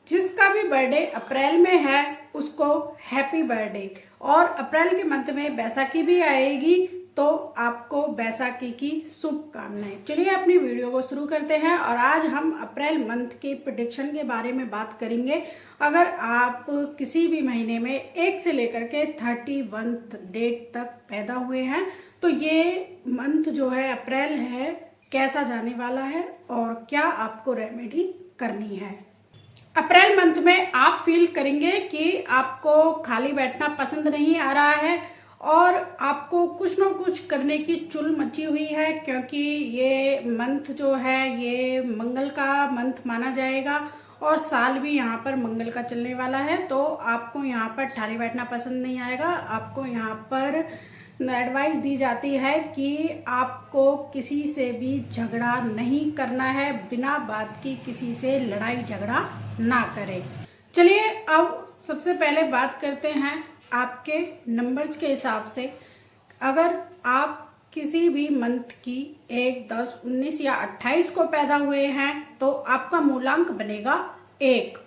जिसका भी बर्थडे अप्रैल में है उसको हैप्पी बर्थडे। और अप्रैल के मंथ में बैसाखी भी आएगी, तो आपको बैसाखी की शुभकामनाएं। चलिए अपनी वीडियो को शुरू करते हैं और आज हम अप्रैल मंथ के प्रेडिक्शन के बारे में बात करेंगे। अगर आप किसी भी महीने में 1 से लेकर के 31 डेट तक पैदा हुए हैं तो ये मंथ जो है अप्रैल है कैसा जाने वाला है और क्या आपको रेमेडी करनी है। अप्रैल मंथ में आप फील करेंगे कि आपको खाली बैठना पसंद नहीं आ रहा है और आपको कुछ न कुछ करने की चुल मची हुई है, क्योंकि ये मंथ जो है ये मंगल का मंथ माना जाएगा और साल भी यहाँ पर मंगल का चलने वाला है। तो आपको यहाँ पर खाली बैठना पसंद नहीं आएगा। आपको यहाँ पर एडवाइस दी जाती है कि आपको किसी से भी झगड़ा नहीं करना है, बिना बात की किसी से लड़ाई झगड़ा ना करें। चलिए अब सबसे पहले बात करते हैं आपके नंबर्स के हिसाब से। अगर आप किसी भी मंथ की 1, 10, 19 या 28 को पैदा हुए हैं तो आपका मूलांक बनेगा 1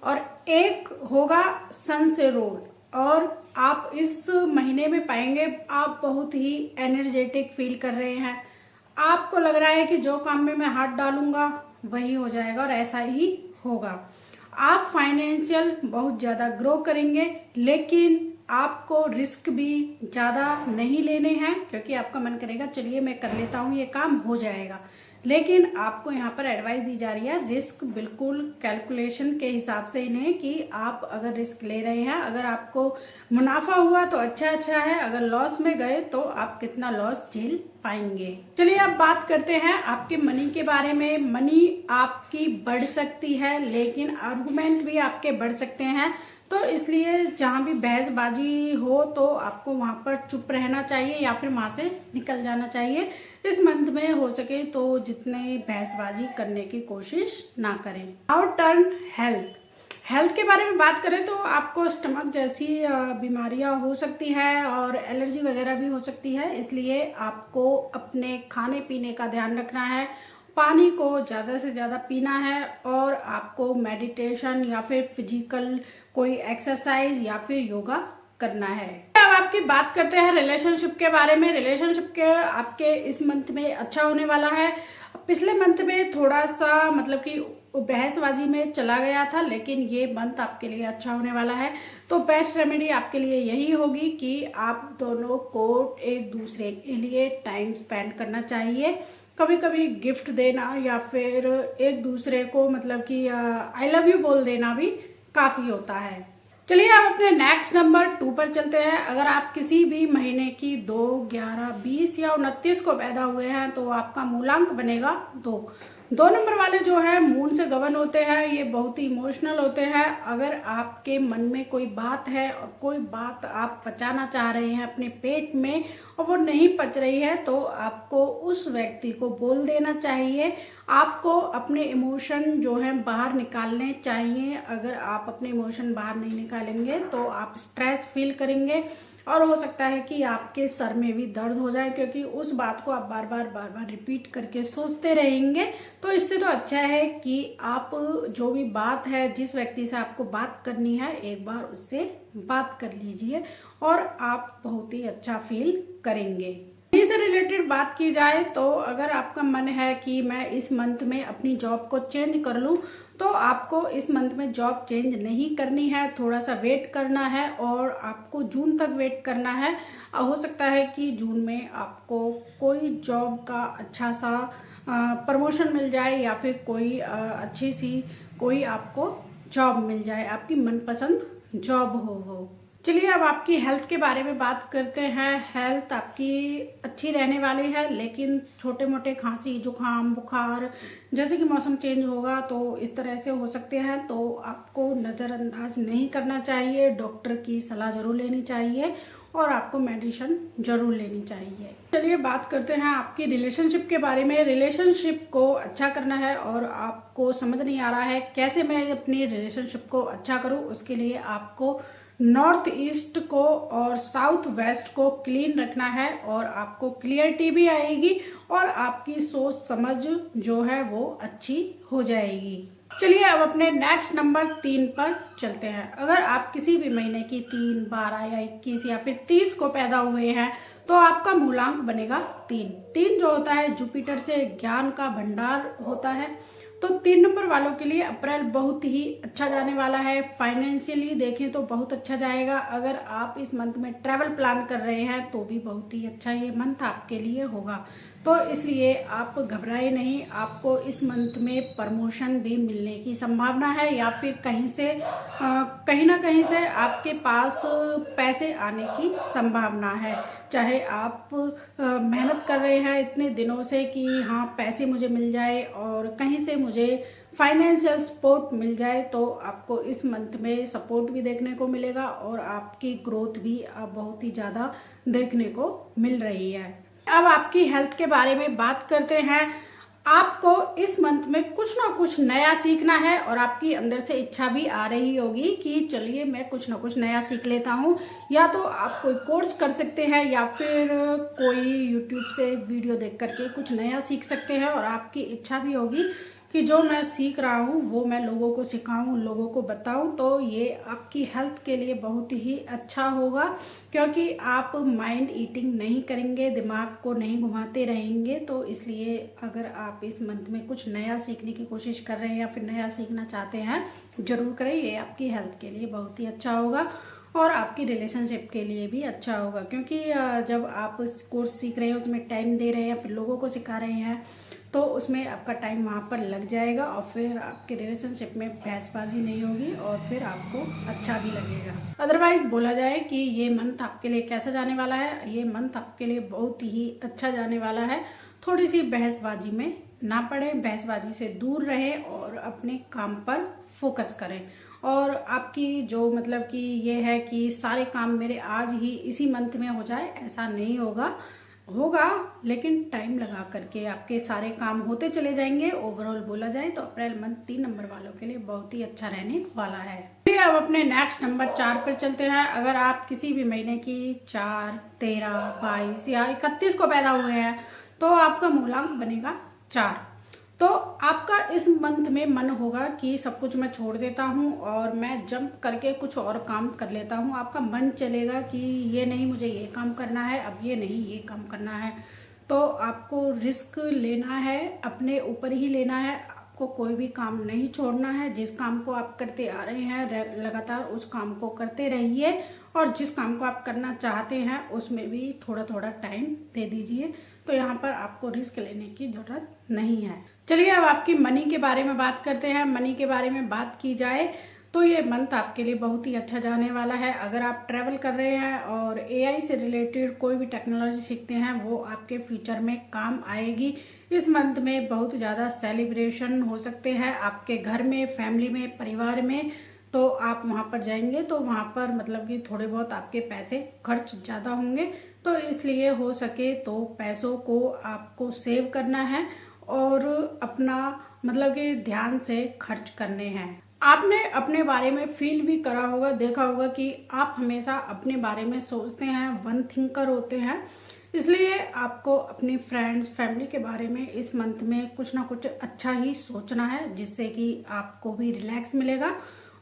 और 1 होगा सन से रोल। और आप इस महीने में पाएंगे आप बहुत ही एनर्जेटिक फील कर रहे हैं। आपको लग रहा है कि जो काम में मैं हाथ डालूंगा वही हो जाएगा और ऐसा ही होगा। आप फाइनेंशियल बहुत ज़्यादा ग्रो करेंगे, लेकिन आपको रिस्क भी ज़्यादा नहीं लेने हैं, क्योंकि आपका मन करेगा चलिए मैं कर लेता हूँ, ये काम हो जाएगा। लेकिन आपको यहाँ पर एडवाइस दी जा रही है रिस्क बिल्कुल कैलकुलेशन के हिसाब से इन्हें, कि आप अगर रिस्क ले रहे हैं, अगर आपको मुनाफा हुआ तो अच्छा है, अगर लॉस में गए तो आप कितना लॉस झेल पाएंगे। चलिए अब बात करते हैं आपके मनी के बारे में। मनी आपकी बढ़ सकती है, लेकिन आर्गुमेंट भी आपके बढ़ सकते हैं। तो इसलिए जहाँ भी बहसबाजी हो तो आपको वहां पर चुप रहना चाहिए या फिर वहां से निकल जाना चाहिए। इस मंथ में हो सके तो जितने बहसबाजी करने की कोशिश ना करें। नाउ टर्न हेल्थ के बारे में बात करें तो आपको स्टमक जैसी बीमारियां हो सकती है और एलर्जी वगैरह भी हो सकती है, इसलिए आपको अपने खाने पीने का ध्यान रखना है। पानी को ज़्यादा से ज़्यादा पीना है और आपको मेडिटेशन या फिर फिजिकल कोई एक्सरसाइज या फिर योगा करना है। अब आपकी बात करते हैं रिलेशनशिप के बारे में। रिलेशनशिप के आपके इस मंथ में अच्छा होने वाला है। पिछले मंथ में थोड़ा सा मतलब कि बहसबाजी में चला गया था, लेकिन ये मंथ आपके लिए अच्छा होने वाला है। तो बेस्ट रेमेडी आपके लिए यही होगी कि आप दोनों को एक दूसरे के लिए टाइम स्पेंड करना चाहिए। कभी कभी गिफ्ट देना या फिर एक दूसरे को मतलब कि आई लव यू बोल देना भी काफी होता है। चलिए आप अपने नेक्स्ट नंबर 2 पर चलते हैं। अगर आप किसी भी महीने की 2, 11, 20 या 29 को पैदा हुए हैं तो आपका मूलांक बनेगा 2 नंबर वाले जो है मून से गवर्न होते हैं। ये बहुत ही इमोशनल होते हैं। अगर आपके मन में कोई बात है और कोई बात आप पचाना चाह रहे हैं अपने पेट में और वो नहीं पच रही है तो आपको उस व्यक्ति को बोल देना चाहिए। आपको अपने इमोशन जो है बाहर निकालने चाहिए। अगर आप अपने इमोशन बाहर नहीं निकालेंगे तो आप स्ट्रेस फील करेंगे और हो सकता है कि आपके सर में भी दर्द हो जाए, क्योंकि उस बात को आप बार बार रिपीट करके सोचते रहेंगे। तो इससे तो अच्छा है कि आप जो भी बात है, जिस व्यक्ति से आपको बात करनी है, एक बार उससे बात कर लीजिए और आप बहुत ही अच्छा फील करेंगे। से रिलेटेड बात की जाए तो अगर आपका मन है कि मैं इस मंथ में अपनी जॉब को चेंज कर लूं तो आपको इस मंथ में जॉब चेंज नहीं करनी है, थोड़ा सा वेट करना है और आपको जून तक वेट करना है। हो सकता है कि जून में आपको कोई जॉब का अच्छा सा प्रमोशन मिल जाए या फिर कोई अच्छी सी कोई आपको जॉब मिल जाए, आपकी मनपसंद जॉब हो। चलिए अब आपकी हेल्थ के बारे में बात करते हैं। हेल्थ आपकी अच्छी रहने वाली है, लेकिन छोटे मोटे खांसी, जुकाम, बुखार जैसे कि मौसम चेंज होगा तो इस तरह से हो सकते हैं, तो आपको नज़रअंदाज नहीं करना चाहिए। डॉक्टर की सलाह जरूर लेनी चाहिए और आपको मेडिसिन जरूर लेनी चाहिए। चलिए बात करते हैं आपकी रिलेशनशिप के बारे में। रिलेशनशिप को अच्छा करना है और आपको समझ नहीं आ रहा है कैसे मैं अपनी रिलेशनशिप को अच्छा करूं। उसके लिए आपको नॉर्थ ईस्ट को और साउथ वेस्ट को क्लीन रखना है और आपको क्लियरिटी भी आएगी और आपकी सोच समझ जो है वो अच्छी हो जाएगी। चलिए अब अपने नेक्स्ट नंबर 3 पर चलते हैं। अगर आप किसी भी महीने की 3, 12 या 21 या फिर 30 को पैदा हुए हैं तो आपका मूलांक बनेगा 3। 3 जो होता है जुपिटर से ज्ञान का भंडार होता है। तो 3 नंबर वालों के लिए अप्रैल बहुत ही अच्छा जाने वाला है। फाइनेंशियली देखें तो बहुत अच्छा जाएगा। अगर आप इस मंथ में ट्रैवल प्लान कर रहे हैं तो भी बहुत ही अच्छा ये मंथ आपके लिए होगा। तो इसलिए आप घबराए नहीं, आपको इस मंथ में प्रमोशन भी मिलने की संभावना है या फिर कहीं ना कहीं से आपके पास पैसे आने की संभावना है। चाहे आप मेहनत कर रहे हैं इतने दिनों से कि हाँ पैसे मुझे मिल जाए और कहीं से मुझे फाइनेंशियल सपोर्ट मिल जाए, तो आपको इस मंथ में सपोर्ट भी देखने को मिलेगा और आपकी ग्रोथ भी अब बहुत ही ज़्यादा देखने को मिल रही है। अब आपकी हेल्थ के बारे में बात करते हैं। आपको इस मंथ में कुछ ना कुछ नया सीखना है और आपकी अंदर से इच्छा भी आ रही होगी कि चलिए मैं कुछ ना कुछ नया सीख लेता हूँ। या तो आप कोई कोर्स कर सकते हैं या फिर कोई यूट्यूब से वीडियो देख करके कुछ नया सीख सकते हैं और आपकी इच्छा भी होगी कि जो मैं सीख रहा हूँ वो मैं लोगों को सिखाऊं, लोगों को बताऊं। तो ये आपकी हेल्थ के लिए बहुत ही अच्छा होगा क्योंकि आप माइंड ईटिंग नहीं करेंगे, दिमाग को नहीं घुमाते रहेंगे। तो इसलिए अगर आप इस मंथ में कुछ नया सीखने की कोशिश कर रहे हैं या फिर नया सीखना चाहते हैं जरूर करें। ये आपकी हेल्थ के लिए बहुत ही अच्छा होगा और आपकी रिलेशनशिप के लिए भी अच्छा होगा क्योंकि जब आप कोर्स सीख रहे हैं उसमें टाइम दे रहे हैं फिर लोगों को सिखा रहे हैं तो उसमें आपका टाइम वहाँ पर लग जाएगा और फिर आपके रिलेशनशिप में बहसबाजी नहीं होगी और फिर आपको अच्छा भी लगेगा। अदरवाइज बोला जाए कि ये मंथ आपके लिए कैसा जाने वाला है, ये मंथ आपके लिए बहुत ही अच्छा जाने वाला है। थोड़ी सी बहसबाजी में ना पड़े, बहसबाजी से दूर रहें और अपने काम पर फोकस करें। और आपकी जो मतलब कि ये है कि सारे काम मेरे आज ही इसी मंथ में हो जाए, ऐसा नहीं होगा लेकिन टाइम लगा करके आपके सारे काम होते चले जाएंगे। ओवरऑल बोला जाए तो अप्रैल मंथ 3 नंबर वालों के लिए बहुत ही अच्छा रहने वाला है। अब अपने नेक्स्ट नंबर 4 पर चलते हैं। अगर आप किसी भी महीने की 4, 13, 22 या 31 को पैदा हुए हैं तो आपका मूलांक बनेगा 4। तो आपका इस मंथ में मन होगा कि सब कुछ मैं छोड़ देता हूँ और मैं जंप करके कुछ और काम कर लेता हूँ। आपका मन चलेगा कि ये नहीं मुझे ये काम करना है, अब ये नहीं ये काम करना है। तो आपको रिस्क लेना है, अपने ऊपर ही लेना है। आपको कोई भी काम नहीं छोड़ना है। जिस काम को आप करते आ रहे हैं लगातार उस काम को करते रहिए और जिस काम को आप करना चाहते हैं उसमें भी थोड़ा थोड़ा टाइम दे दीजिए। तो यहाँ पर आपको रिस्क लेने की जरूरत नहीं है। चलिए अब आपकी मनी के बारे में बात करते हैं। मनी के बारे में बात की जाए तो ये मंथ आपके लिए बहुत ही अच्छा जाने वाला है। अगर आप ट्रैवल कर रहे हैं और एआई से रिलेटेड कोई भी टेक्नोलॉजी सीखते हैं वो आपके फ्यूचर में काम आएगी। इस मंथ में बहुत ज़्यादा सेलिब्रेशन हो सकते हैं आपके घर में, फैमिली में, परिवार में। तो आप वहाँ पर जाएंगे तो वहाँ पर मतलब कि थोड़े बहुत आपके पैसे खर्च ज़्यादा होंगे। तो इसलिए हो सके तो पैसों को आपको सेव करना है और अपना मतलब कि ध्यान से खर्च करने हैं। आपने अपने बारे में फील भी करा होगा, देखा होगा कि आप हमेशा अपने बारे में सोचते हैं, वन थिंकर होते हैं। इसलिए आपको अपनी फ्रेंड्स, फैमिली के बारे में इस मंथ में कुछ ना कुछ अच्छा ही सोचना है जिससे कि आपको भी रिलैक्स मिलेगा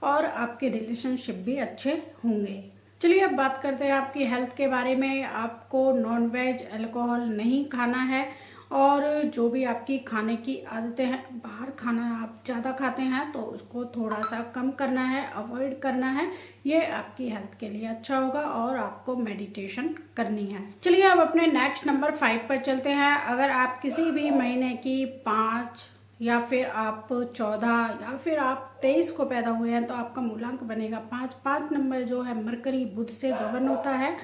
और आपके रिलेशनशिप भी अच्छे होंगे। चलिए अब बात करते हैं आपकी हेल्थ के बारे में। आपको नॉन वेज, अल्कोहल नहीं खाना है और जो भी आपकी खाने की आदतें हैं, बाहर खाना आप ज़्यादा खाते हैं तो उसको थोड़ा सा कम करना है, अवॉइड करना है। ये आपकी हेल्थ के लिए अच्छा होगा और आपको मेडिटेशन करनी है। चलिए अब अपने नेक्स्ट नंबर 5 पर चलते हैं। अगर आप किसी भी महीने की 5 या फिर आप 14 या फिर आप 23 को पैदा हुए हैं तो आपका मूलांक बनेगा 5। 5 नंबर जो है मरकरी बुध से गवर्न होता है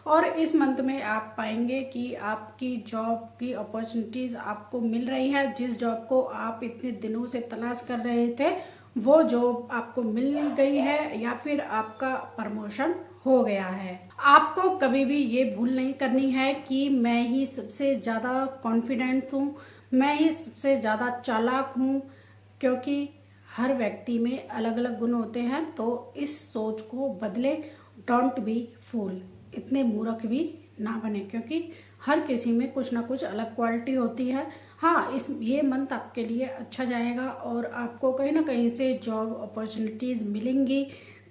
और इस मंथ में आप पाएंगे कि आपकी जॉब की अपॉर्चुनिटीज आपको मिल रही है। जिस जॉब को आप इतने दिनों से तलाश कर रहे थे वो जॉब आपको मिल गई है या फिर आपका प्रमोशन हो गया है। आपको कभी भी ये भूल नहीं करनी है कि मैं ही सबसे ज़्यादा कॉन्फिडेंस हूँ, मैं ही सबसे ज़्यादा चालाक हूँ, क्योंकि हर व्यक्ति में अलग अलग गुण होते हैं। तो इस सोच को बदले। डोंट बी फूल, इतने मूर्ख भी ना बने क्योंकि हर किसी में कुछ ना कुछ अलग क्वालिटी होती है। हाँ, ये मंथ आपके लिए अच्छा जाएगा और आपको कहीं ना कहीं से जॉब अपॉर्चुनिटीज़ मिलेंगी,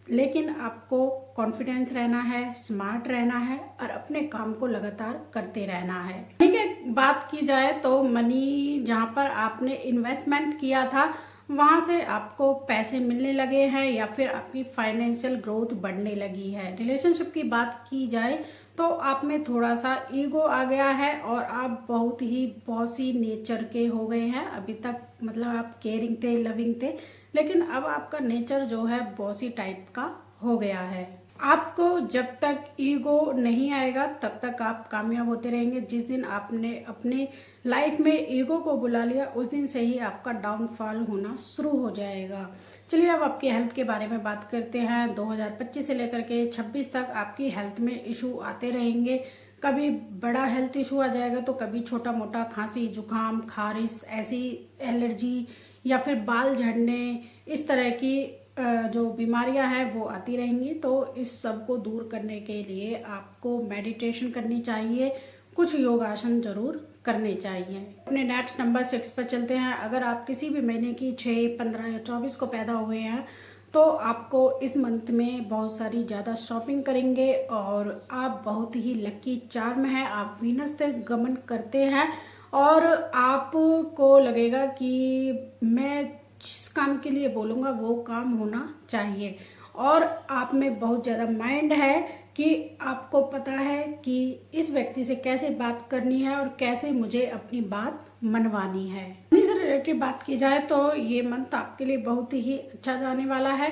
लेकिन आपको कॉन्फिडेंस रहना है, स्मार्ट रहना है और अपने काम को लगातार करते रहना है। मनी की बात की जाए तो मनी जहाँ पर आपने इन्वेस्टमेंट किया था वहाँ से आपको पैसे मिलने लगे हैं या फिर आपकी फाइनेंशियल ग्रोथ बढ़ने लगी है। रिलेशनशिप की बात की जाए तो आप में थोड़ा सा ईगो आ गया है और आप बहुत ही बॉसी नेचर के हो गए हैं। अभी तक मतलब आप केयरिंग थे, लविंग थे, लेकिन अब आपका नेचर जो है बॉसी टाइप का हो गया है। आपको जब तक ईगो नहीं आएगा तब तक आप कामयाब होते रहेंगे। जिस दिन आपने अपने लाइफ में ईगो को बुला लिया उस दिन से ही आपका डाउनफॉल होना शुरू हो जाएगा। चलिए अब आपकी हेल्थ के बारे में बात करते हैं। 2025 से लेकर के 26 तक आपकी हेल्थ में इशू आते रहेंगे। कभी बड़ा हेल्थ इशू आ जाएगा तो कभी छोटा मोटा खांसी, जुकाम, खारिश, ऐसी एलर्जी या फिर बाल झड़ने, इस तरह की जो बीमारियां हैं वो आती रहेंगी। तो इस सब को दूर करने के लिए आपको मेडिटेशन करनी चाहिए, कुछ योगासन जरूर करने चाहिए। अपने नेक्स्ट नंबर 6 पर चलते हैं। अगर आप किसी भी महीने की 6, 15 या 24 को पैदा हुए हैं तो आपको इस मंथ में बहुत सारी ज़्यादा शॉपिंग करेंगे और आप बहुत ही लकी चार्म हैं। आप वीनस से गमन करते हैं और आपको लगेगा कि मैं जिस काम के लिए बोलूँगा वो काम होना चाहिए और आप में बहुत ज़्यादा माइंड है कि आपको पता है कि इस व्यक्ति से कैसे बात करनी है और कैसे मुझे अपनी बात मनवानी है। मनी से रिलेटेड बात की जाए तो ये मंथ आपके लिए बहुत ही अच्छा जाने वाला है।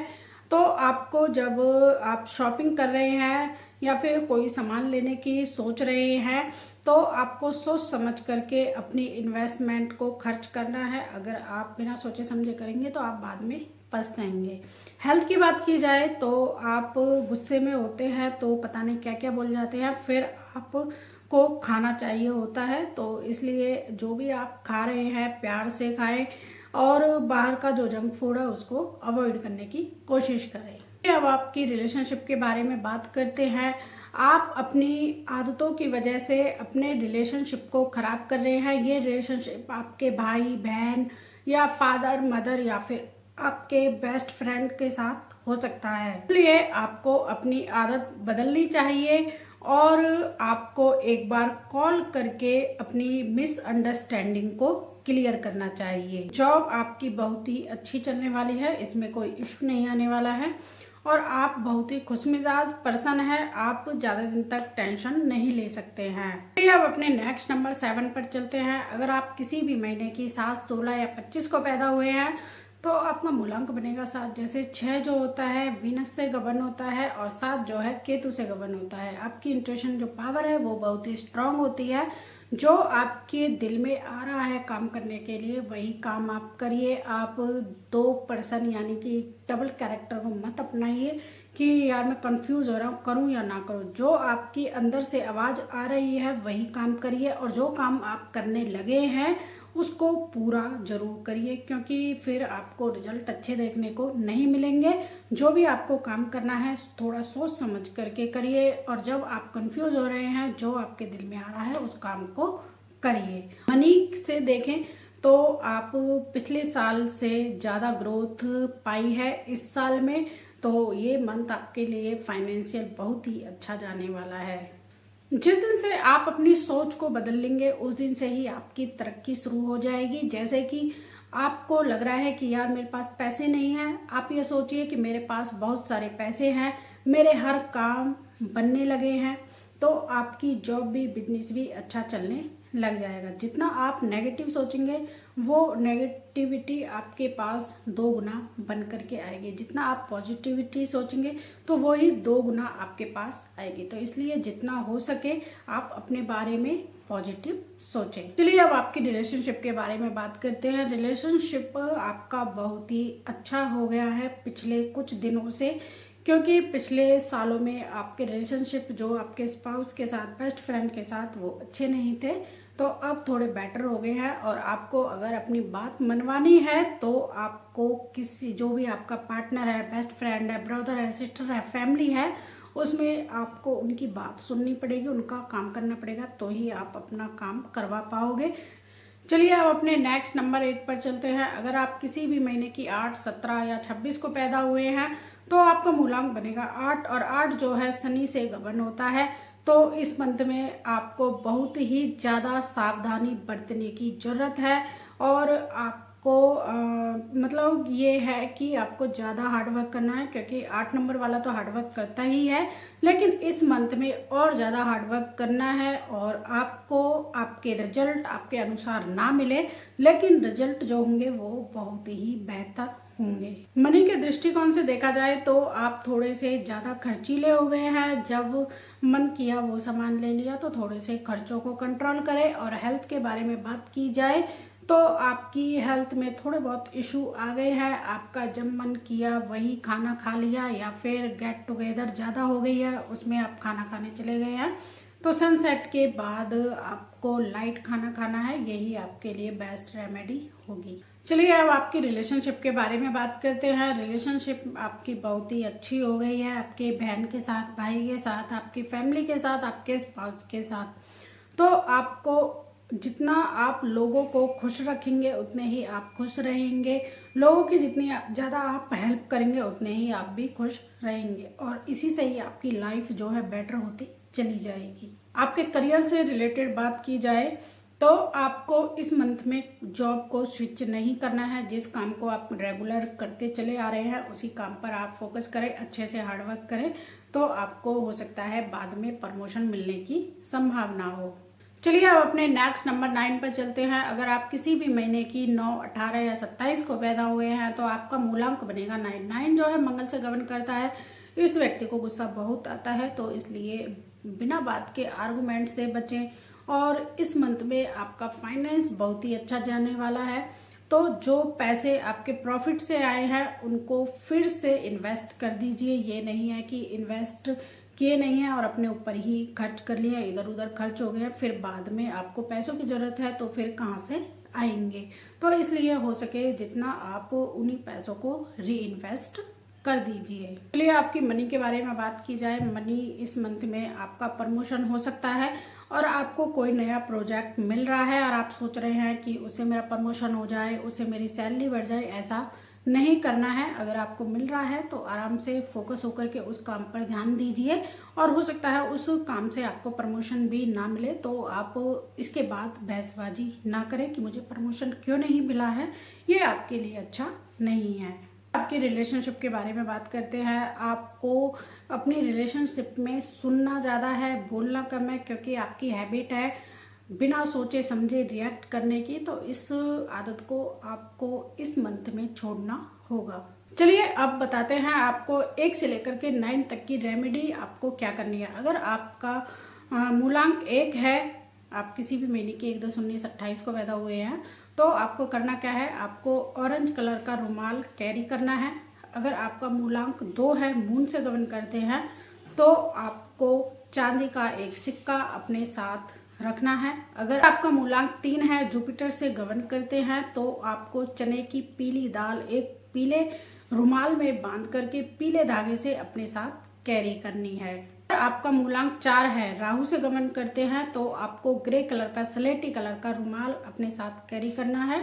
तो आपको जब आप शॉपिंग कर रहे हैं या फिर कोई सामान लेने की सोच रहे हैं तो आपको सोच समझ करके अपनी इन्वेस्टमेंट को खर्च करना है। अगर आप बिना सोचे समझे करेंगे तो आप बाद में पछताएंगे। हेल्थ की बात की जाए तो आप गुस्से में होते हैं तो पता नहीं क्या क्या बोल जाते हैं, फिर आपको खाना चाहिए होता है। तो इसलिए जो भी आप खा रहे हैं प्यार से खाएं और बाहर का जो जंक फूड है उसको अवॉइड करने की कोशिश करें। अब आपकी रिलेशनशिप के बारे में बात करते हैं। आप अपनी आदतों की वजह से अपने रिलेशनशिप को खराब कर रहे हैं। ये रिलेशनशिप आपके भाई बहन या फादर मदर या फिर आपके बेस्ट फ्रेंड के साथ हो सकता है, इसलिए आपको अपनी आदत बदलनी चाहिए और आपको एक बार कॉल करके अपनी मिसअंडरस्टैंडिंग को क्लियर करना चाहिए। जॉब आपकी बहुत ही अच्छी चलने वाली है, इसमें कोई इशू नहीं आने वाला है और आप बहुत ही खुशमिजाज पर्सन है। आप ज़्यादा दिन तक टेंशन नहीं ले सकते हैं। चलिए अब अपने नेक्स्ट नंबर 7 पर चलते हैं। अगर आप किसी भी महीने की 7, 16 या 25 को पैदा हुए हैं तो आपका मूलांक बनेगा 7। जैसे 6 जो होता है वीनस से गवर्न होता है और 7 जो है केतु से गवर्न होता है। आपकी इंट्यूशन जो पावर है वो बहुत ही स्ट्रांग होती है। जो आपके दिल में आ रहा है काम करने के लिए वही काम आप करिए। आप 2 पर्सन यानी कि डबल कैरेक्टर को मत अपनाइए कि यार मैं कंफ्यूज हो रहा हूँ, करूँ या ना करूँ। जो आपकी अंदर से आवाज़ आ रही है वही काम करिए और जो काम आप करने लगे हैं उसको पूरा जरूर करिए, क्योंकि फिर आपको रिजल्ट अच्छे देखने को नहीं मिलेंगे। जो भी आपको काम करना है थोड़ा सोच समझ करके करिए और जब आप कंफ्यूज हो रहे हैं जो आपके दिल में आ रहा है उस काम को करिए। मनी से देखें तो आप पिछले साल से ज़्यादा ग्रोथ पाई है इस साल में, तो ये मंथ आपके लिए फाइनेंशियल बहुत ही अच्छा जाने वाला है। जिस दिन से आप अपनी सोच को बदल लेंगे उस दिन से ही आपकी तरक्की शुरू हो जाएगी। जैसे कि आपको लग रहा है कि यार मेरे पास पैसे नहीं हैं, आप ये सोचिए कि मेरे पास बहुत सारे पैसे हैं, मेरे हर काम बनने लगे हैं, तो आपकी जॉब भी बिजनेस भी अच्छा चलने लग जाएगा। जितना आप नेगेटिव सोचेंगे वो नेगेटिविटी आपके पास 2 गुना बन करके आएगी। जितना आप पॉजिटिविटी सोचेंगे तो वो ही 2 गुना आपके पास आएगी। तो इसलिए जितना हो सके आप अपने बारे में पॉजिटिव सोचें। चलिए अब आपकी रिलेशनशिप के बारे में बात करते हैं। रिलेशनशिप आपका बहुत ही अच्छा हो गया है पिछले कुछ दिनों से, क्योंकि पिछले सालों में आपके रिलेशनशिप जो आपके स्पाउस के साथ, बेस्ट फ्रेंड के साथ वो अच्छे नहीं थे, तो अब थोड़े बेटर हो गए हैं। और आपको अगर अपनी बात मनवानी है तो आपको किसी जो भी आपका पार्टनर है, बेस्ट फ्रेंड है, ब्रदर है, सिस्टर है, फैमिली है, उसमें आपको उनकी बात सुननी पड़ेगी, उनका काम करना पड़ेगा, तो ही आप अपना काम करवा पाओगे। चलिए अब अपने नेक्स्ट नंबर 8 पर चलते हैं। अगर आप किसी भी महीने की 8, 17 या 26 को पैदा हुए हैं तो आपका मूलांक बनेगा 8, और 8 जो है शनि से गवर्न होता है। तो इस मंथ में आपको बहुत ही ज़्यादा सावधानी बरतने की ज़रूरत है, और आपको मतलब ये है कि आपको ज़्यादा हार्डवर्क करना है, क्योंकि 8 नंबर वाला तो हार्डवर्क करता ही है, लेकिन इस मंथ में और ज़्यादा हार्डवर्क करना है। और आपको आपके रिजल्ट आपके अनुसार ना मिले, लेकिन रिजल्ट जो होंगे वो बहुत ही बेहतर होंगे। मनी के दृष्टिकोण से देखा जाए तो आप थोड़े से ज़्यादा खर्चीले हो गए हैं। जब मन किया वो सामान ले लिया, तो थोड़े से खर्चों को कंट्रोल करें। और हेल्थ के बारे में बात की जाए तो आपकी हेल्थ में थोड़े बहुत इशू आ गए हैं। आपका जब मन किया वही खाना खा लिया, या फिर गेट टुगेदर ज़्यादा हो गई है उसमें आप खाना खाने चले गए हैं, तो सनसेट के बाद आपको लाइट खाना खाना है, यही आपके लिए बेस्ट रेमेडी होगी। चलिए अब आपकी रिलेशनशिप के बारे में बात करते हैं। रिलेशनशिप आपकी बहुत ही अच्छी हो गई है, आपके बहन के साथ, भाई के साथ, आपकी फैमिली के साथ, आपके स्पाउस के साथ। तो आपको जितना आप लोगों को खुश रखेंगे उतने ही आप खुश रहेंगे। लोगों की जितनी ज़्यादा आप हेल्प करेंगे उतने ही आप भी खुश रहेंगे, और इसी से ही आपकी लाइफ जो है बेटर होती चली जाएगी। आपके करियर से रिलेटेड बात की जाए तो आपको इस मंथ में जॉब को स्विच नहीं करना है। जिस काम को आप रेगुलर करते चले आ रहे हैं उसी काम पर आप फोकस करें, अच्छे से हार्डवर्क करें, तो आपको हो सकता है बाद में प्रमोशन मिलने की संभावना हो। चलिए अब अपने नेक्स्ट नंबर 9 पर चलते हैं। अगर आप किसी भी महीने की 9, 18 या 27 को पैदा हुए हैं तो आपका मूलांक बनेगा 9। 9 जो है मंगल से गवर्न करता है। इस व्यक्ति को गुस्सा बहुत आता है, तो इसलिए बिना बात के आर्गुमेंट से बचें। और इस मंथ में आपका फाइनेंस बहुत ही अच्छा जाने वाला है, तो जो पैसे आपके प्रॉफिट से आए हैं उनको फिर से इन्वेस्ट कर दीजिए। ये नहीं है कि इन्वेस्ट किए नहीं है और अपने ऊपर ही खर्च कर लिया, इधर उधर खर्च हो गया, फिर बाद में आपको पैसों की जरूरत है तो फिर कहाँ से आएंगे। तो इसलिए हो सके जितना आप उन्हीं पैसों को री इन्वेस्ट कर दीजिए। चलिए आपकी मनी के बारे में बात की जाए। मनी इस मंथ में आपका प्रमोशन हो सकता है, और आपको कोई नया प्रोजेक्ट मिल रहा है और आप सोच रहे हैं कि उससे मेरा प्रमोशन हो जाए, उससे मेरी सैलरी बढ़ जाए। ऐसा नहीं करना है। अगर आपको मिल रहा है तो आराम से फोकस होकर के उस काम पर ध्यान दीजिए, और हो सकता है उस काम से आपको प्रमोशन भी ना मिले तो आप इसके बाद बहसबाजी ना करें कि मुझे प्रमोशन क्यों नहीं मिला है, ये आपके लिए अच्छा नहीं है। आपकी रिलेशनशिप के बारे में बात करते हैं। आपको अपनी रिलेशनशिप में सुनना ज़्यादा है, बोलना कम है, क्योंकि आपकी हैबिट है बिना सोचे समझे रिएक्ट करने की। तो इस आदत को आपको इस मंथ में छोड़ना होगा। चलिए अब बताते हैं आपको 1 से लेकर के 9 तक की रेमेडी आपको क्या करनी है। अगर आपका मूलांक 1 है, आप किसी भी महीने की 1, 10, 19, 28 को पैदा हुए हैं, तो आपको करना क्या है, आपको ऑरेंज कलर का रुमाल कैरी करना है। अगर आपका मूलांक 2 है, मून से गवर्न करते हैं, तो आपको चांदी का एक सिक्का अपने साथ रखना है। अगर आपका मूलांक 3 है, जुपिटर से गवर्न करते हैं, तो आपको चने की पीली दाल एक पीले रुमाल में बांध करके पीले धागे से अपने साथ कैरी करनी है। अगर आपका मूलांक 4 है, राहु से गवर्न करते हैं, तो आपको ग्रे कलर का स्लेटी कलर का रुमाल अपने साथ कैरी करना है।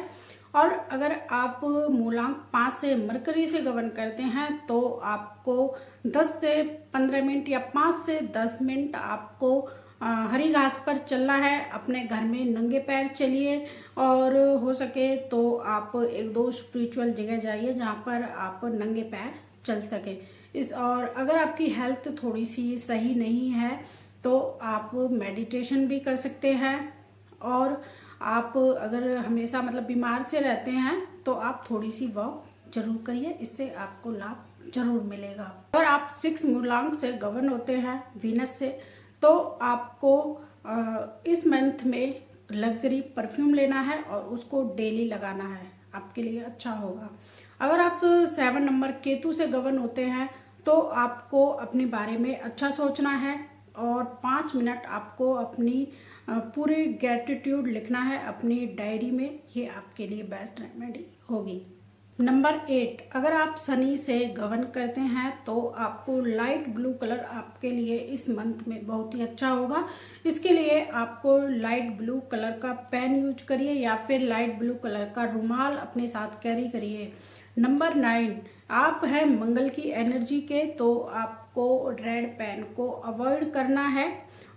और अगर आप मूलांक 5 से मरकरी से गवर्न करते हैं, तो आपको 10 से 15 मिनट या 5 से 10 मिनट आपको हरी घास पर चलना है। अपने घर में नंगे पैर चलिए, और हो सके तो आप 1-2 स्पिरिचुअल जगह जाइए जहाँ पर आप नंगे पैर चल सके। और अगर आपकी हेल्थ थोड़ी सी सही नहीं है तो आप मेडिटेशन भी कर सकते हैं। और आप अगर हमेशा मतलब बीमार से रहते हैं तो आप थोड़ी सी वॉक जरूर करिए, इससे आपको लाभ जरूर मिलेगा। अगर आप 6 मूलांक से गवर्न होते हैं वीनस से, तो आपको इस मंथ में लग्जरी परफ्यूम लेना है और उसको डेली लगाना है, आपके लिए अच्छा होगा। अगर आप 7 नंबर केतु से गवर्न होते हैं, तो आपको अपने बारे में अच्छा सोचना है, और 5 मिनट आपको अपनी पूरी ग्रेटिट्यूड लिखना है अपनी डायरी में, ये आपके लिए बेस्ट रेमेडी होगी। नंबर 8, अगर आप शनि से गबन करते हैं तो आपको लाइट ब्लू कलर आपके लिए इस मंथ में बहुत ही अच्छा होगा। इसके लिए आपको लाइट ब्लू कलर का पेन यूज करिए या फिर लाइट ब्लू कलर का रुमाल अपने साथ कैरी करिए। नंबर 9, आप हैं मंगल की एनर्जी के, तो आपको रेड पेन को अवॉइड करना है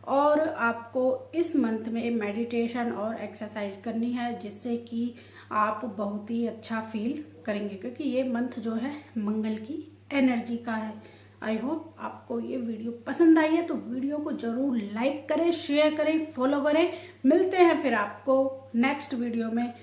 और आपको इस मंथ में मेडिटेशन और एक्सरसाइज करनी है, जिससे कि आप बहुत ही अच्छा फील करेंगे, क्योंकि ये मंथ जो है मंगल की एनर्जी का है। आई होप आपको ये वीडियो पसंद आई है, तो वीडियो को जरूर लाइक करें, शेयर करें, फॉलो करें। मिलते हैं फिर आपको नेक्स्ट वीडियो में।